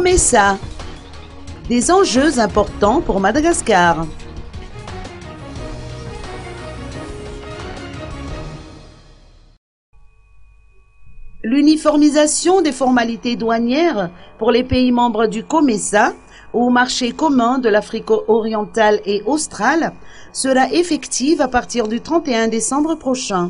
COMESA, des enjeux importants pour Madagascar. L'uniformisation des formalités douanières pour les pays membres du COMESA, au marché commun de l'Afrique orientale et australe, sera effective à partir du 31 décembre prochain.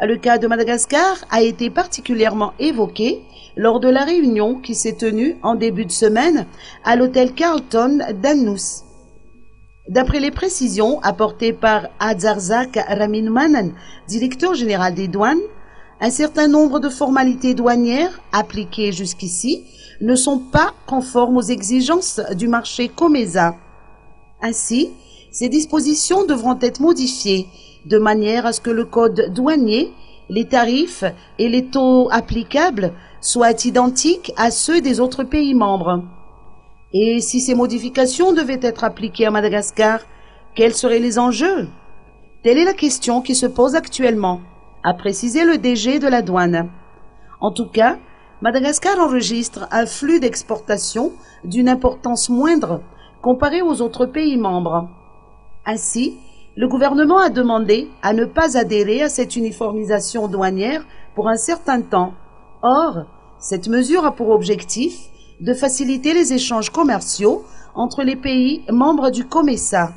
Le cas de Madagascar a été particulièrement évoqué lors de la réunion qui s'est tenue en début de semaine à l'hôtel Carlton d'Annous. D'après les précisions apportées par Adzarzak Raminmanan, directeur général des douanes, un certain nombre de formalités douanières appliquées jusqu'ici ne sont pas conformes aux exigences du marché COMESA. Ainsi, ces dispositions devront être modifiées de manière à ce que le code douanier, les tarifs et les taux applicables soient identiques à ceux des autres pays membres. Et si ces modifications devaient être appliquées à Madagascar, quels seraient les enjeux? Telle est la question qui se pose actuellement, a précisé le DG de la douane. En tout cas, Madagascar enregistre un flux d'exportation d'une importance moindre comparé aux autres pays membres. Ainsi, le gouvernement a demandé à ne pas adhérer à cette uniformisation douanière pour un certain temps. Or, cette mesure a pour objectif de faciliter les échanges commerciaux entre les pays membres du COMESA.